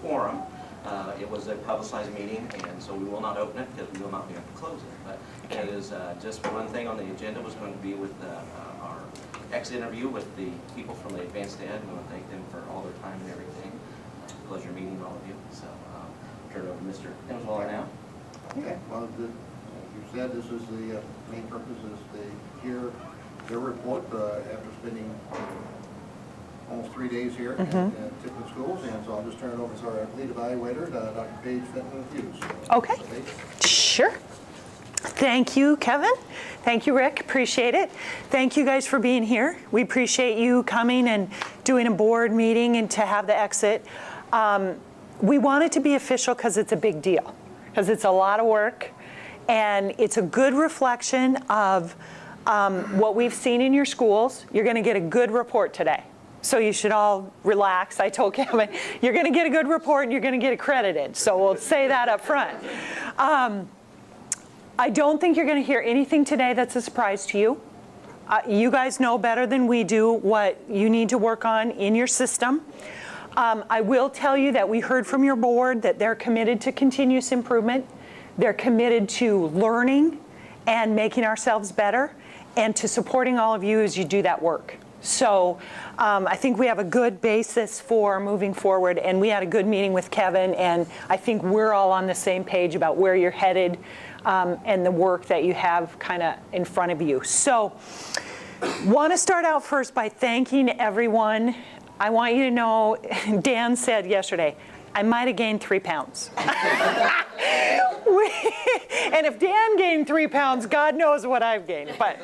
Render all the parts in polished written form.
quorum. It was a publicized meeting, and so we will not open it because we will not be able to close it. But it is just one thing on the agenda was going to be with our exit interview with the people from the AdvancED. We want to thank them for all their time and everything. Pleasure meeting all of you. So turn it over to Mr. Hemswaller now. Okay. Well, as you said, this is the main purpose is to hear their report after spending almost 3 days here at Tipton Schools, and so I'll just turn it over to our lead evaluator, Dr. Paige Fenton-Hughes. Okay. Sure. Thank you, Kevin. Thank you, Rick. Appreciate it. Thank you guys for being here. We appreciate you coming and doing a board meeting and to have the exit. We want it to be official because it's a big deal, because it's a lot of work, and it's a good reflection of what we've seen in your schools. You're going to get a good report today. So you should all relax. I told Kevin, you're going to get a good report and you're going to get accredited. So we'll say that up front. I don't think you're going to hear anything today that's a surprise to you. You guys know better than we do what you need to work on in your system. I will tell you that we heard from your board that they're committed to continuous improvement. They're committed to learning and making ourselves better and to supporting all of you as you do that work. So I think we have a good basis for moving forward, and we had a good meeting with Kevin, and I think we're all on the same page about where you're headed and the work that you have kind of in front of you. So want to start out first by thanking everyone. I want you to know, Dan said yesterday, I might have gained 3 pounds. And if Dan gained 3 pounds, God knows what I've gained. But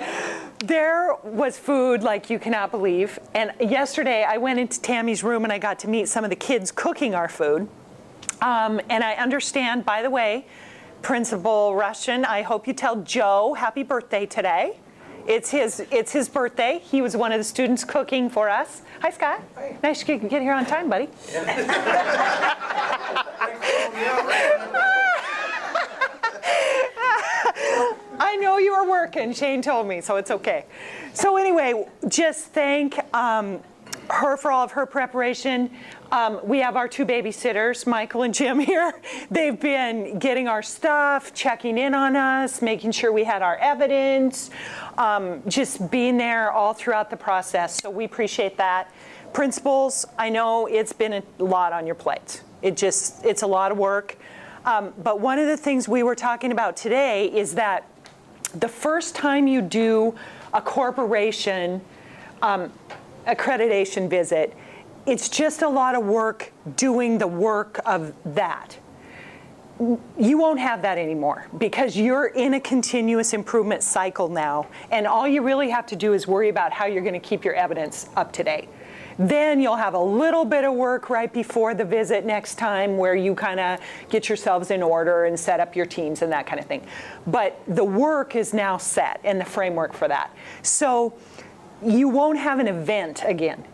there was food like you cannot believe. And yesterday I went into Tammy's room and I got to meet some of the kids cooking our food. And I understand, by the way, Principal Russian, I hope you tell Joe happy birthday today. It's his birthday. He was one of the students cooking for us. Hi, Scott. Hi. Nice to get here on time, buddy. I know you were working, Shane told me, so it's okay. So anyway, just thank her for all of her preparation. We have our 2 babysitters, Michael and Jim here. They've been getting our stuff, checking in on us, making sure we had our evidence, just being there all throughout the process. So we appreciate that. Principals, I know it's been a lot on your plate. It's a lot of work. But one of the things we were talking about today is that the first time you do a corporation accreditation visit, it's just a lot of work doing the work of that. You won't have that anymore because you're in a continuous improvement cycle now, and all you really have to do is worry about how you're going to keep your evidence up to date. Then you'll have a little bit of work right before the visit next time where you kind of get yourselves in order and set up your teams and that kind of thing. But the work is now set and the framework for that. So you won't have an event again.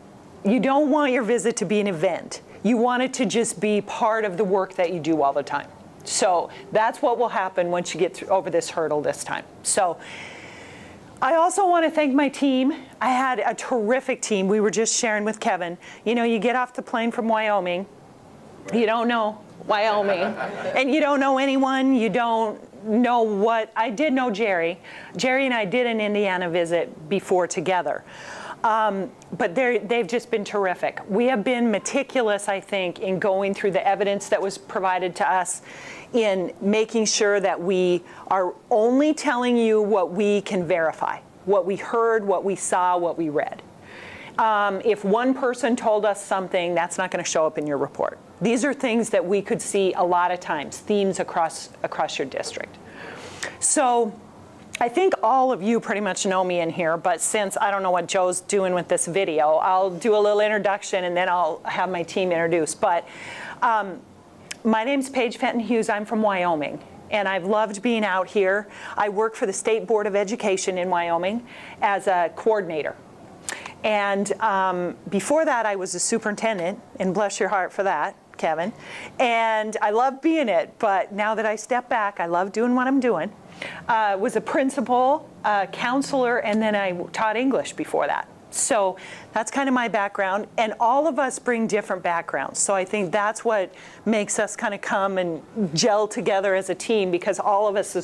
You don't want your visit to be an event. You want it to just be part of the work that you do all the time. So that's what will happen once you get over this hurdle this time. So I also want to thank my team. I had a terrific team. We were just sharing with Kevin. You know, you get off the plane from Wyoming. You don't know Wyoming. And you don't know anyone. You don't know what. I did know Jerry. Jerry and I did an Indiana visit before together. But they've just been terrific. We have been meticulous, I think, in going through the evidence that was provided to us, in making sure that we are only telling you what we can verify, what we heard, what we saw, what we read. If one person told us something, that's not going to show up in your report. These are things that we could see a lot of times, themes across your district. So I think all of you pretty much know me in here, but since I don't know what Joe's doing with this video, I'll do a little introduction and then I'll have my team introduced. But my name's Paige Fenton-Hughes. I'm from Wyoming, and I've loved being out here. I work for the State Board of Education in Wyoming as a coordinator. And before that, I was a superintendent, and bless your heart for that, Kevin. And I love being it, but now that I step back, I love doing what I'm doing. Was a principal, counselor, and then I taught English before that. So that's kind of my background, and all of us bring different backgrounds. So I think that's what makes us kind of come and gel together as a team, because all of us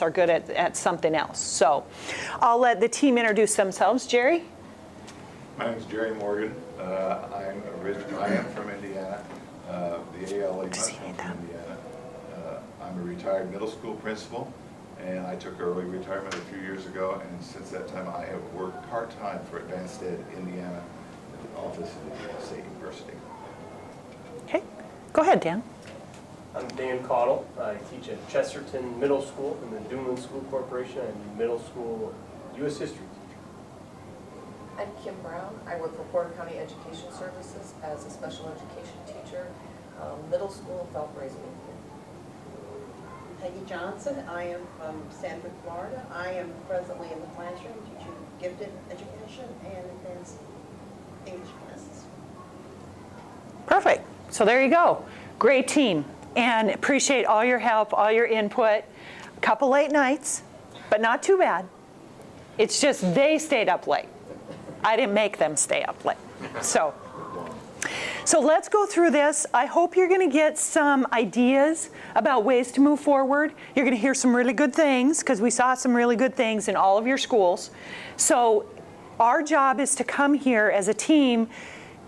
are good at something else. So I'll let the team introduce themselves. Jerry? My name is Jerry Morgan. I am from Indiana, the ALA Does he from need that? Indiana. I'm a retired middle school principal, and I took early retirement a few years ago, and since that time I have worked part-time for AdvancED Indiana at the office of Indiana State University. Okay, go ahead, Dan. I'm Dan Caudle. I teach at Chesterton Middle School in the Duneland School Corporation. I'm a middle school U.S. history teacher. I'm Kim Brown. I work for Porter County Education Services as a special education teacher, middle school in South Brazen. Peggy Johnson. I am from Sanford, Florida. I am presently in the classroom teaching gifted education and advanced English classes. Perfect. So there you go. Great team. And appreciate all your help, all your input. A couple late nights, but not too bad. It's just they stayed up late. I didn't make them stay up late. So let's go through this. I hope you're going to get some ideas about ways to move forward. You're going to hear some really good things, because we saw some really good things in all of your schools. So our job is to come here as a team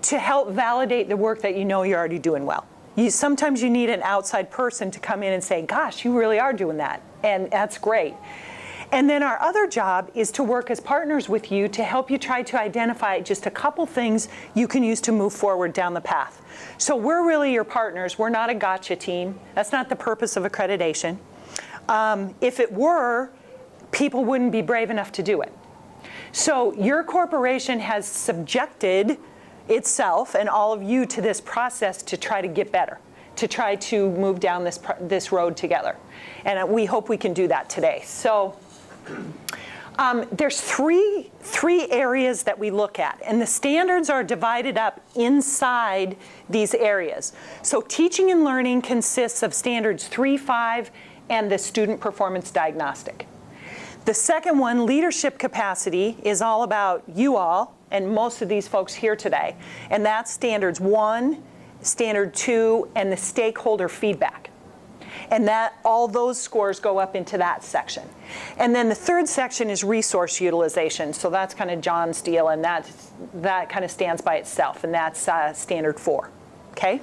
to help validate the work that you know you're already doing well. Sometimes you need an outside person to come in and say, gosh, you really are doing that, and that's great. And then our other job is to work as partners with you to help you try to identify just a couple things you can use to move forward down the path. So we're really your partners. We're not a gotcha team. That's not the purpose of accreditation. If it were, people wouldn't be brave enough to do it. So your corporation has subjected itself and all of you to this process to try to get better, to try to move down this road together. And we hope we can do that today. So there's three areas that we look at, and the standards are divided up inside these areas. So teaching and learning consists of standards 3, 5, and the student performance diagnostic. The second one, leadership capacity, is all about you all and most of these folks here today, and that's standards 1, standard 2, and the stakeholder feedback. And that all those scores go up into that section. And then the third section is resource utilization. So that's kind of John's deal, and that kind of stands by itself, and that's standard 4. Okay?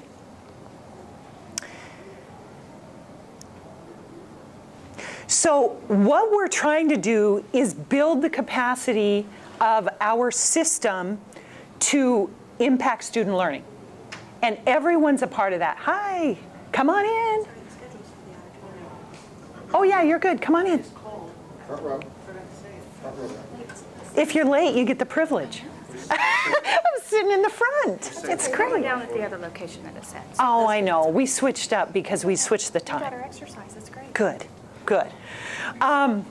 So what we're trying to do is build the capacity of our system to impact student learning. And everyone's a part of that. Hi, come on in. Oh yeah, you're good. Come on in. If you're late, you get the privilege. I'm sitting in the front. It's great. Down at the other location that it said. Oh, I know. We switched up because we switched the We got time. our exercise. That's great. Good, good. And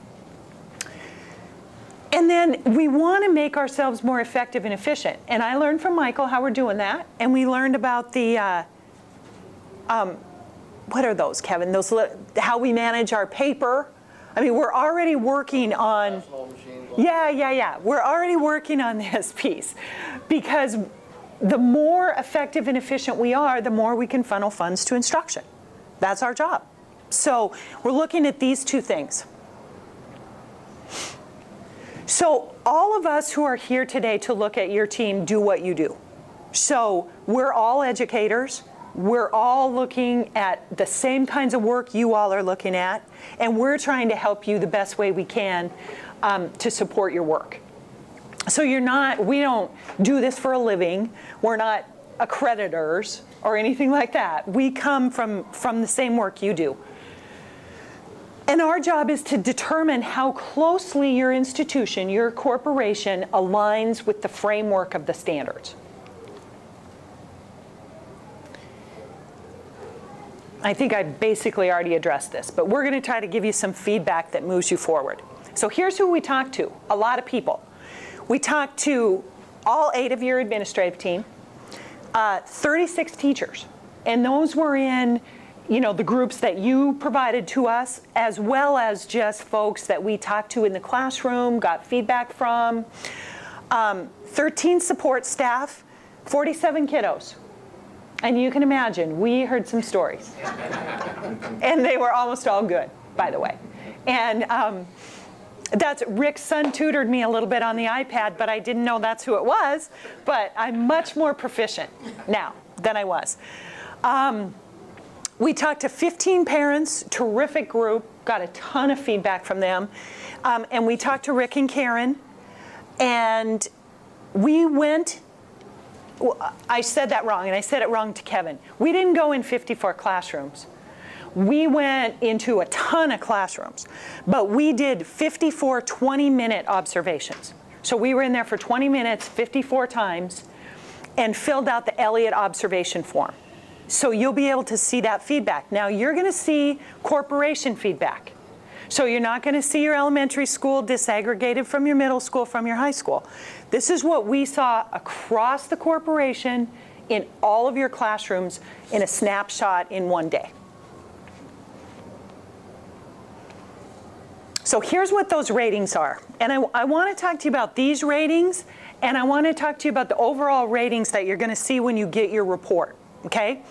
then we want to make ourselves more effective and efficient. And I learned from Michael how we're doing that. And we learned about the, what are those, Kevin? Those, how we manage our paper. I mean, we're already working on, yeah. We're already working on this piece, because the more effective and efficient we are, the more we can funnel funds to instruction. That's our job. So we're looking at these two things. So all of us who are here today to look at your team do what you do. So we're all educators. We're all looking at the same kinds of work you all are looking at, and we're trying to help you the best way we can to support your work. So we don't do this for a living. We're not accreditors or anything like that. We come from the same work you do. And our job is to determine how closely your institution, your corporation, aligns with the framework of the standards. I think I basically already addressed this, but we're going to try to give you some feedback that moves you forward. So here's who we talked to, a lot of people. We talked to all 8 of your administrative team, 36 teachers, and those were in the groups that you provided to us, as well as just folks that we talked to in the classroom, got feedback from. 13 support staff, 47 kiddos. And you can imagine, we heard some stories. And they were almost all good, by the way. And that's Rick's son tutored me a little bit on the iPad, but I didn't know that's who it was. But I'm much more proficient now than I was. We talked to 15 parents, terrific group, got a ton of feedback from them. And we talked to Rick and Karen. And we went, I said that wrong, and I said it wrong to Kevin. We didn't go in 54 classrooms. We went into a ton of classrooms, but we did 54 20-minute observations. So we were in there for 20 minutes, 54 times, and filled out the Elliott observation form. So you'll be able to see that feedback. Now you're going to see corporation feedback. So you're not going to see your elementary school disaggregated from your middle school, from your high school. This is what we saw across the corporation in all of your classrooms in a snapshot in one day. So here's what those ratings are. And I want to talk to you about these ratings, and I want to talk to you about the overall ratings that you're going to see when you get your report, okay?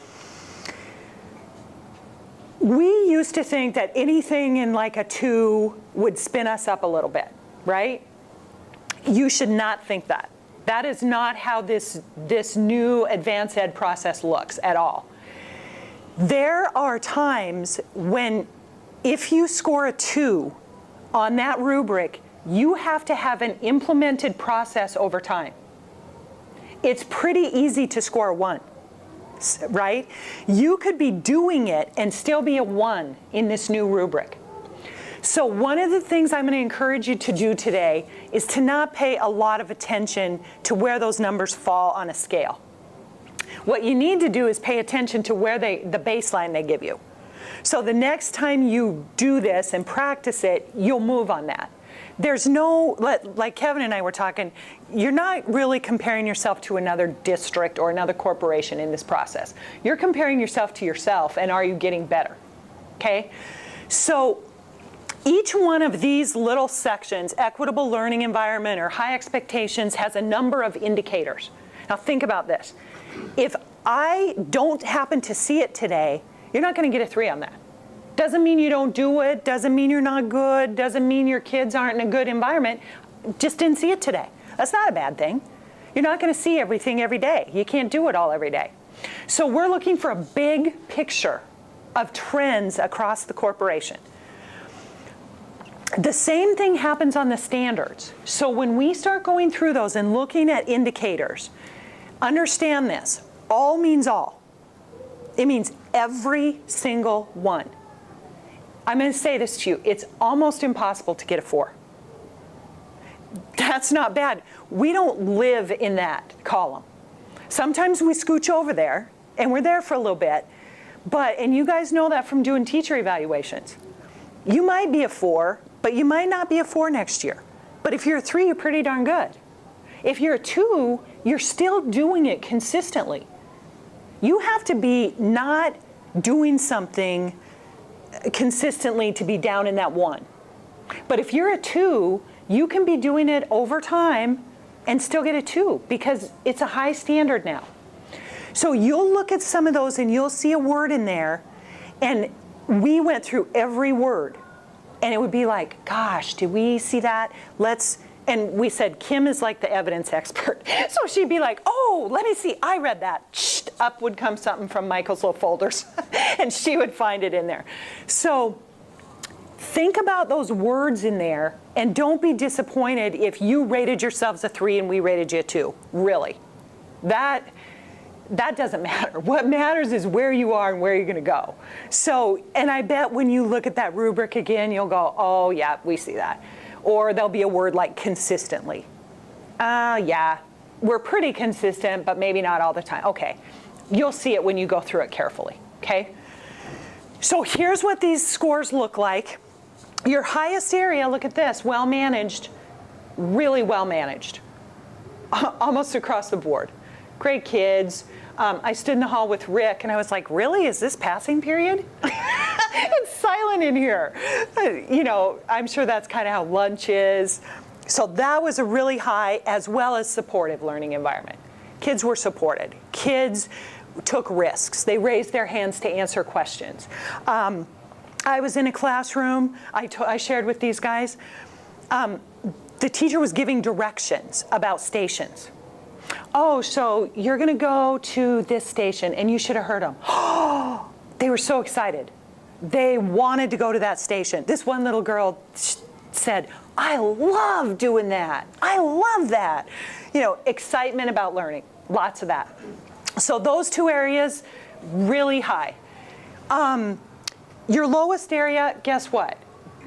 We used to think that anything in like a 2 would spin us up a little bit, right? You should not think that. That is not how this new AdvancED process looks at all. There are times when if you score a 2 on that rubric, you have to have an implemented process over time. It's pretty easy to score a 1. Right? You could be doing it and still be a 1 in this new rubric. So one of the things I'm going to encourage you to do today is to not pay a lot of attention to where those numbers fall on a scale. What you need to do is pay attention to where the baseline they give you. So the next time you do this and practice it, you'll move on that. There's no, like Kevin and I were talking, you're not really comparing yourself to another district or another corporation in this process. You're comparing yourself to yourself, and are you getting better? Okay? So each one of these little sections, equitable learning environment or high expectations, has a number of indicators. Now think about this. If I don't happen to see it today, you're not going to get a 3 on that. Doesn't mean you don't do it, doesn't mean you're not good, doesn't mean your kids aren't in a good environment. Just didn't see it today. That's not a bad thing. You're not going to see everything every day. You can't do it all every day. So we're looking for a big picture of trends across the corporation. The same thing happens on the standards. So when we start going through those and looking at indicators, understand this. All means all. It means every single one. I'm going to say this to you. It's almost impossible to get a 4. That's not bad. We don't live in that column. Sometimes we scooch over there, and we're there for a little bit. And you guys know that from doing teacher evaluations. You might be a 4, but you might not be a 4 next year. But if you're a 3, you're pretty darn good. If you're a 2, you're still doing it consistently. You have to be not doing something consistently to be down in that 1. But if you're a 2, you can be doing it over time and still get a 2 because it's a high standard now. So you'll look at some of those and you'll see a word in there, and we went through every word, and it would be like, gosh, did we see that? And we said, Kim is like the evidence expert. So she'd be like, oh, let me see, I read that. Shh, up would come something from Michael's little folders, and she would find it in there. So think about those words in there, and don't be disappointed if you rated yourselves a 3 and we rated you a 2. Really. That doesn't matter. What matters is where you are and where you're going to go. So, and I bet when you look at that rubric again, you'll go, oh, yeah, we see that. Or there'll be a word like consistently. Yeah, we're pretty consistent, but maybe not all the time. Okay, you'll see it when you go through it carefully, okay? So here's what these scores look like. Your highest area, look at this, well managed, really well managed, almost across the board. Great kids. I stood in the hall with Rick, and I was like, really, is this passing period? It's silent in here. You know, I'm sure that's kind of how lunch is. So that was a really high, as well as supportive learning environment. Kids were supported. Kids took risks. They raised their hands to answer questions. I was in a classroom, I shared with these guys, the teacher was giving directions about stations. Oh, so you're gonna go to this station, and you should have heard them. Oh, they were so excited. They wanted to go to that station. This one little girl said, I love doing that. I love that. You know, excitement about learning, lots of that. So those two areas, really high. Your lowest area, guess what?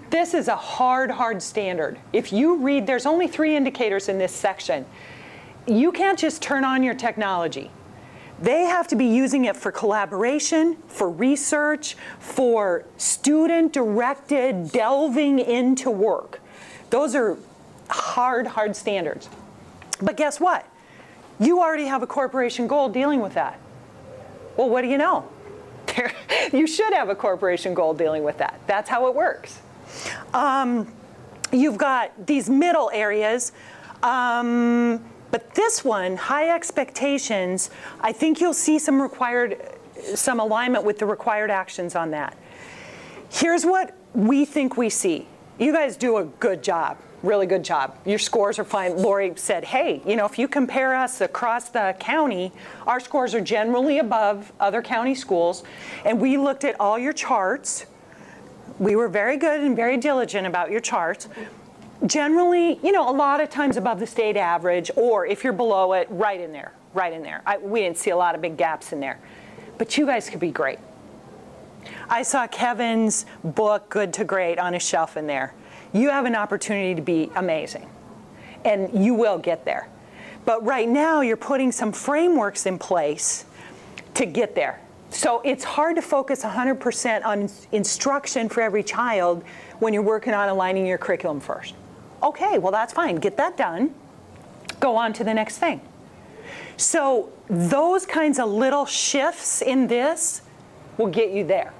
This is a hard standard. If you read, there's only 3 indicators in this section. You can't just turn on your technology. They have to be using it for collaboration, for research, for student-directed delving into work. Those are hard standards. But guess what? You already have a corporation goal dealing with that. Well, what do you know? You should have a corporation goal dealing with that. That's how it works. You've got these middle areas. But this one, high expectations, I think you'll see some alignment with the required actions on that. Here's what we think we see. You guys do a good job, really good job. Your scores are fine. Lori said, hey, you know, if you compare us across the county, our scores are generally above other county schools. And we looked at all your charts. We were very good and very diligent about your charts. Generally, you know, a lot of times above the state average, or if you're below it, right in there. We didn't see a lot of big gaps in there. But you guys could be great. I saw Kevin's book, Good to Great, on his shelf in there. You have an opportunity to be amazing, and you will get there. But right now, you're putting some frameworks in place to get there. So it's hard to focus 100% on instruction for every child when you're working on aligning your curriculum first. Okay, well, that's fine. Get that done. Go on to the next thing. So those kinds of little shifts in this will get you there.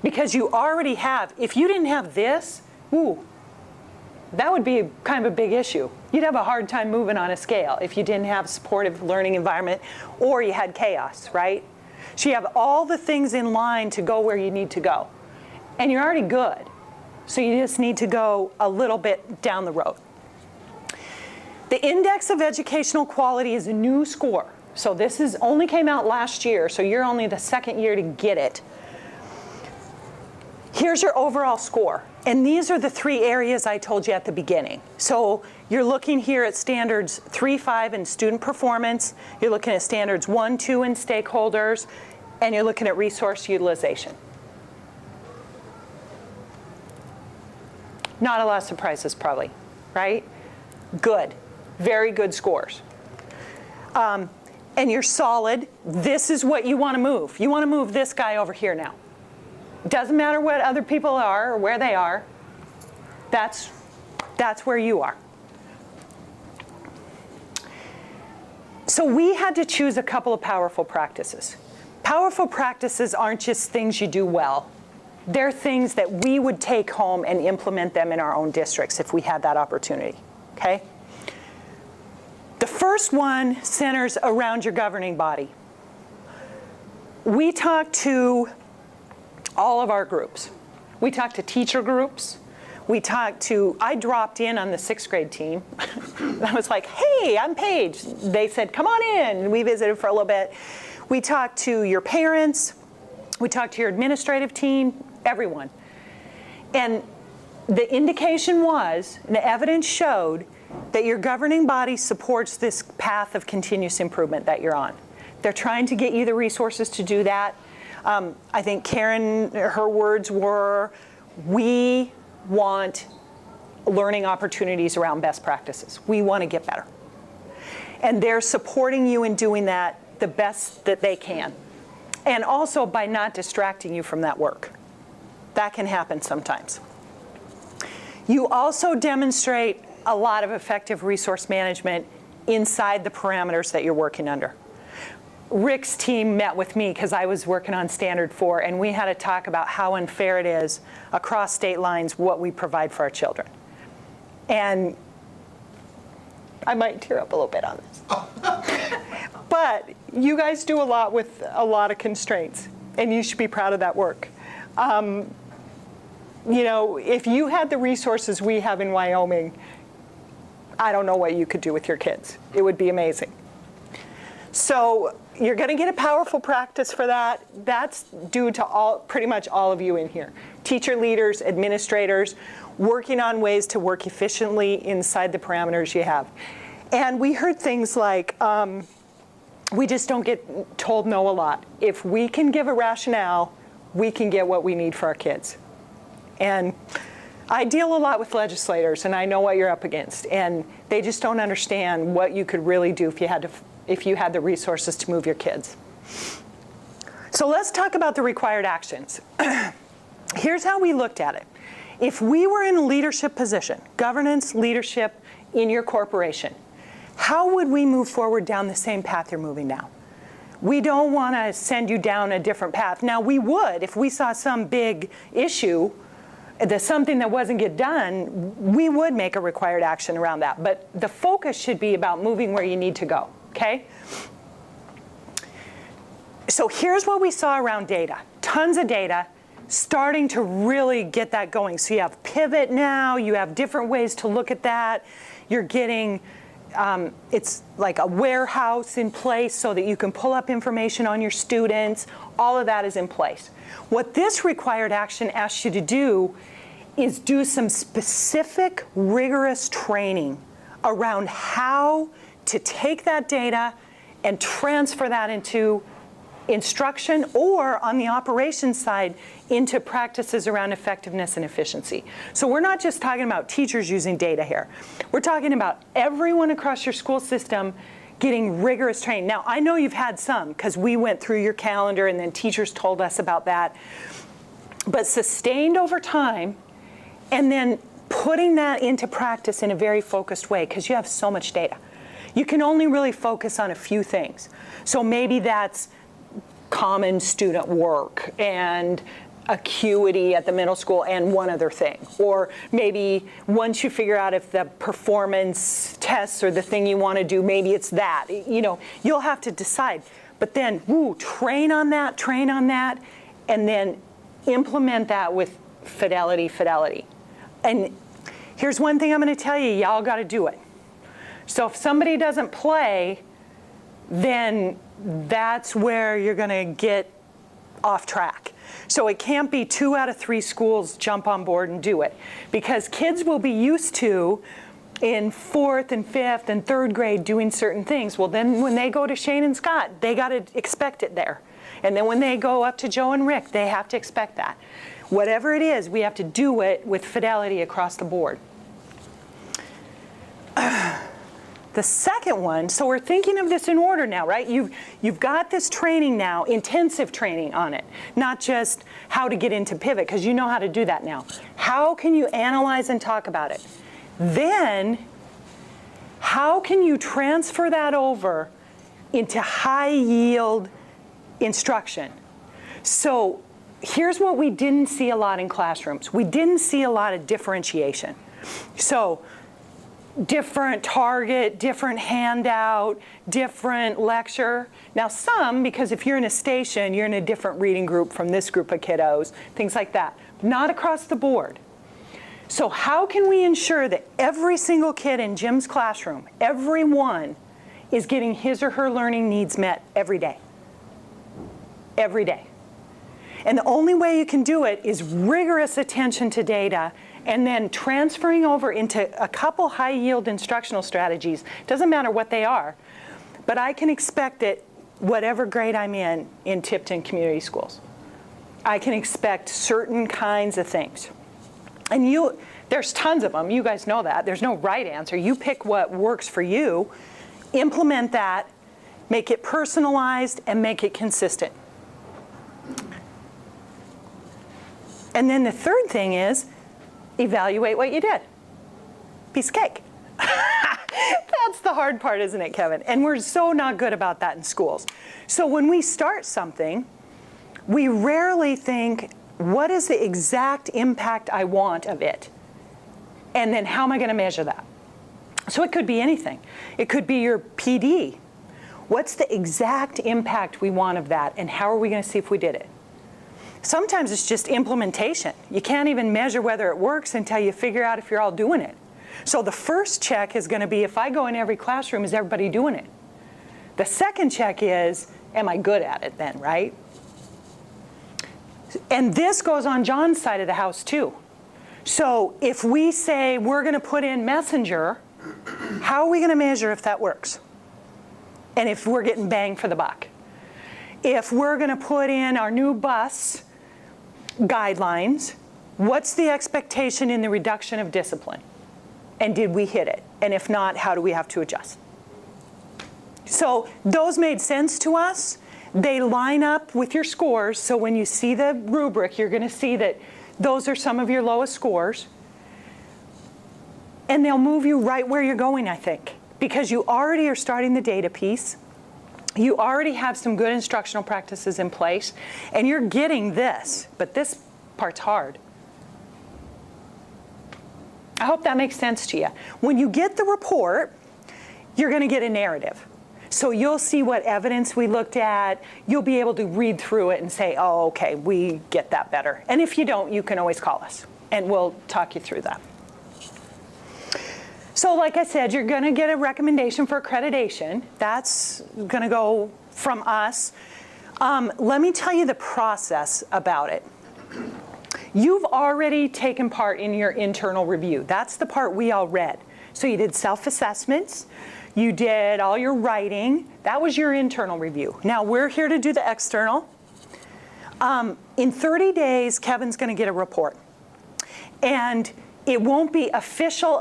Because you already have, if you didn't have this, that would be kind of a big issue. You'd have a hard time moving on a scale if you didn't have a supportive learning environment or you had chaos, right? So you have all the things in line to go where you need to go. And you're already good. So you just need to go a little bit down the road. The Index of Educational Quality is a new score. So this only came out last year, so you're only the second year to get it. Here's your overall score. And these are the 3 areas I told you at the beginning. So you're looking here at standards 3, 5 in student performance. You're looking at standards 1, 2 in stakeholders. And you're looking at resource utilization. Not a lot of surprises probably, right? Good, very good scores. And you're solid. This is what you want to move. You want to move this guy over here now. Doesn't matter what other people are or where they are. That's where you are. So we had to choose a couple of powerful practices. Powerful practices aren't just things you do well. They're things that we would take home and implement them in our own districts if we had that opportunity, okay? The first one centers around your governing body. We talked to all of our groups. We talked to teacher groups. I dropped in on the 6th grade team. I was like, hey, I'm Paige. They said, come on in. We visited for a little bit. We talked to your parents. We talked to your administrative team, everyone. And the indication was, and the evidence showed, that your governing body supports this path of continuous improvement that you're on. They're trying to get you the resources to do that. I think Karen, her words were, we want learning opportunities around best practices. We want to get better. And they're supporting you in doing that the best that they can. And also by not distracting you from that work. That can happen sometimes. You also demonstrate a lot of effective resource management inside the parameters that you're working under. Rick's team met with me because I was working on Standard 4, and we had to talk about how unfair it is across state lines what we provide for our children. And I might tear up a little bit on this. But you guys do a lot with a lot of constraints, and you should be proud of that work. You know, if you had the resources we have in Wyoming, I don't know what you could do with your kids. It would be amazing. So you're going to get a powerful practice for that. That's due to pretty much all of you in here. Teacher leaders, administrators, working on ways to work efficiently inside the parameters you have. And we heard things like, we just don't get told no a lot. If we can give a rationale, we can get what we need for our kids. And I deal a lot with legislators, and I know what you're up against. And they just don't understand what you could really do if you had the resources to move your kids. So let's talk about the required actions. Here's how we looked at it. If we were in a leadership position, governance, leadership in your corporation, how would we move forward down the same path you're moving now? We don't want to send you down a different path. Now, we would, if we saw some big issue, something that wasn't get done, we would make a required action around that. But the focus should be about moving where you need to go, okay? So here's what we saw around data. Tons of data, starting to really get that going. So you have pivot now, you have different ways to look at that. You're getting, it's like a warehouse in place so that you can pull up information on your students. All of that is in place. What this required action asks you to do is do some specific, rigorous training around how to take that data and transfer that into instruction, or on the operations side, into practices around effectiveness and efficiency. So we're not just talking about teachers using data here. We're talking about everyone across your school system getting rigorous training. Now, I know you've had some, because we went through your calendar and then teachers told us about that. But sustained over time, and then putting that into practice in a very focused way, because you have so much data. You can only really focus on a few things. So maybe that's common student work and acuity at the middle school and one other thing. Or maybe once you figure out if the performance tests are the thing you want to do, maybe it's that. You know, you'll have to decide. But then, train on that, and then implement that with fidelity. And here's one thing I'm going to tell you, y'all got to do it. So if somebody doesn't play, then that's where you're going to get off track. So it can't be 2 out of 3 schools jump on board and do it, because kids will be used to in 4th and 5th and 3rd grade doing certain things. Well, then when they go to Shane and Scott, they got to expect it there. And then when they go up to Joe and Rick, they have to expect that. Whatever it is, we have to do it with fidelity across the board. The second one, so we're thinking of this in order now, right? You've got this training now, intensive training on it, not just how to get into pivot, because you know how to do that now. How can you analyze and talk about it? Then, how can you transfer that over into high-yield instruction? So here's what we didn't see a lot in classrooms. We didn't see a lot of differentiation. So different target, different handout, different lecture. Now some, because if you're in a station, you're in a different reading group from this group of kiddos, things like that. Not across the board. So how can we ensure that every single kid in Jim's classroom, everyone, is getting his or her learning needs met every day? Every day. And the only way you can do it is rigorous attention to data, and then transferring over into a couple high-yield instructional strategies. Doesn't matter what they are, but I can expect that whatever grade I'm in Tipton Community Schools, I can expect certain kinds of things. And there's tons of them. You guys know that. There's no right answer. You pick what works for you, implement that, make it personalized, and make it consistent. And then the third thing is, evaluate what you did. Piece of cake. That's the hard part, isn't it, Kevin? And we're so not good about that in schools. So when we start something, we rarely think, what is the exact impact I want of it? And then how am I going to measure that? So it could be anything. It could be your PD. What's the exact impact we want of that, and how are we going to see if we did it? Sometimes it's just implementation. You can't even measure whether it works until you figure out if you're all doing it. So the first check is going to be, if I go in every classroom, is everybody doing it? The second check is, am I good at it then, right? And this goes on John's side of the house too. So if we say we're going to put in Messenger, how are we going to measure if that works? And if we're getting bang for the buck? If we're going to put in our new bus guidelines, what's the expectation in the reduction of discipline? And did we hit it? And if not, how do we have to adjust? So those made sense to us. They line up with your scores. So when you see the rubric, you're going to see that those are some of your lowest scores. And they'll move you right where you're going, I think, because you already are starting the data piece. You already have some good instructional practices in place, and you're getting this, but this part's hard. I hope that makes sense to you. When you get the report, you're going to get a narrative. So you'll see what evidence we looked at. You'll be able to read through it and say, oh, okay, we get that better. And if you don't, you can always call us, and we'll talk you through that. So like I said, you're going to get a recommendation for accreditation. That's going to go from us. Let me tell you the process about it. You've already taken part in your internal review. That's the part we all read. So you did self-assessments. You did all your writing. That was your internal review. Now we're here to do the external. In 30 days, Kevin's going to get a report. And it won't be official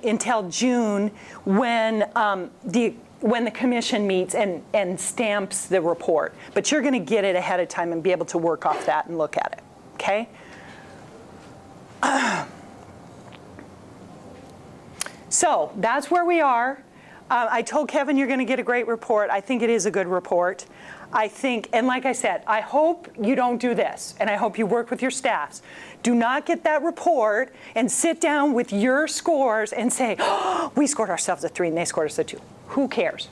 until June when the commission meets and stamps the report. But you're going to get it ahead of time and be able to work off that and look at it, okay? So that's where we are. I told Kevin you're going to get a great report. I think it is a good report. I think, and like I said, I hope you don't do this, and I hope you work with your staffs. Do not get that report and sit down with your scores and say, oh, we scored ourselves a 3 and they scored us a 2. Who cares?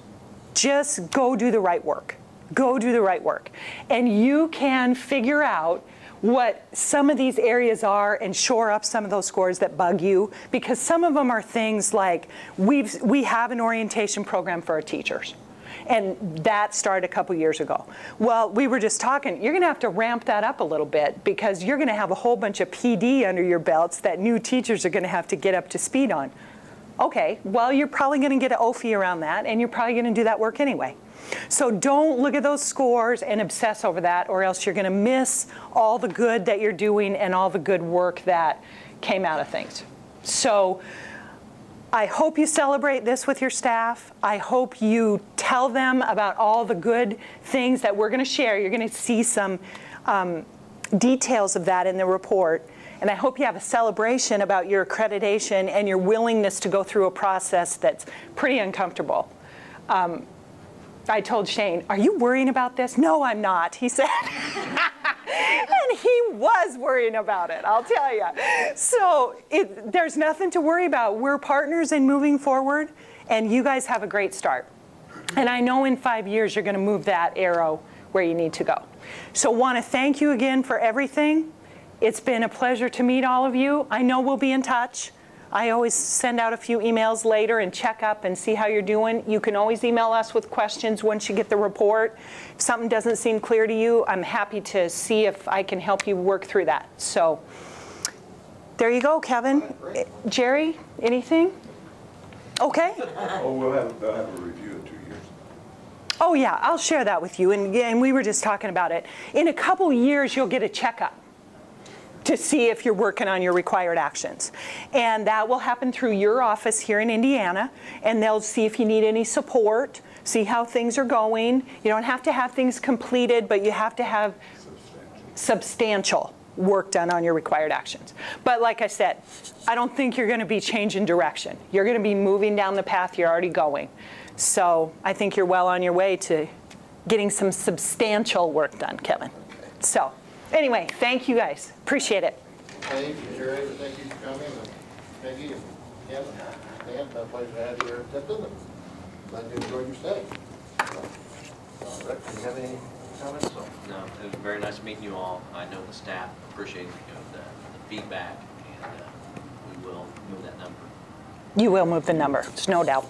Just go do the right work. Go do the right work. And you can figure out what some of these areas are and shore up some of those scores that bug you, because some of them are things like we have an orientation program for our teachers. And that started a couple years ago. Well, we were just talking, you're going to have to ramp that up a little bit because you're going to have a whole bunch of PD under your belts that new teachers are going to have to get up to speed on. Okay, well, you're probably going to get an OFI around that, and you're probably going to do that work anyway. So don't look at those scores and obsess over that, or else you're going to miss all the good that you're doing and all the good work that came out of things. So I hope you celebrate this with your staff. I hope you tell them about all the good things that we're going to share. You're going to see some details of that in the report. And I hope you have a celebration about your accreditation and your willingness to go through a process that's pretty uncomfortable. I told Shane, are you worrying about this? No, I'm not, he said. And he was worrying about it, I'll tell you. So there's nothing to worry about. We're partners in moving forward, and you guys have a great start. And I know in 5 years you're going to move that arrow where you need to go. So want to thank you again for everything. It's been a pleasure to meet all of you. I know we'll be in touch. I always send out a few emails later and check up and see how you're doing. You can always email us with questions once you get the report. If something doesn't seem clear to you, I'm happy to see if I can help you work through that. So there you go, Kevin. Jerry, anything? Okay. Oh, they'll have a review in 2 years. Oh yeah, I'll share that with you. And we were just talking about it. In a couple years, you'll get a checkup to see if you're working on your required actions. And that will happen through your office here in Indiana, and they'll see if you need any support, see how things are going. You don't have to have things completed, but you have to have substantial work done on your required actions. But like I said, I don't think you're going to be changing direction. You're going to be moving down the path you're already going. So I think you're well on your way to getting some substantial work done, Kevin. So anyway, thank you guys. Appreciate it. Thank you, Jerry. Thank you for coming. And Peggy and Kevin. Dan, it's a pleasure to have you here at Tipton, and glad you enjoyed your stay. Rick, do you have any comments? No, it was very nice meeting you all. I know the staff appreciated the feedback, and we will move that number. You will move the number, there's no doubt.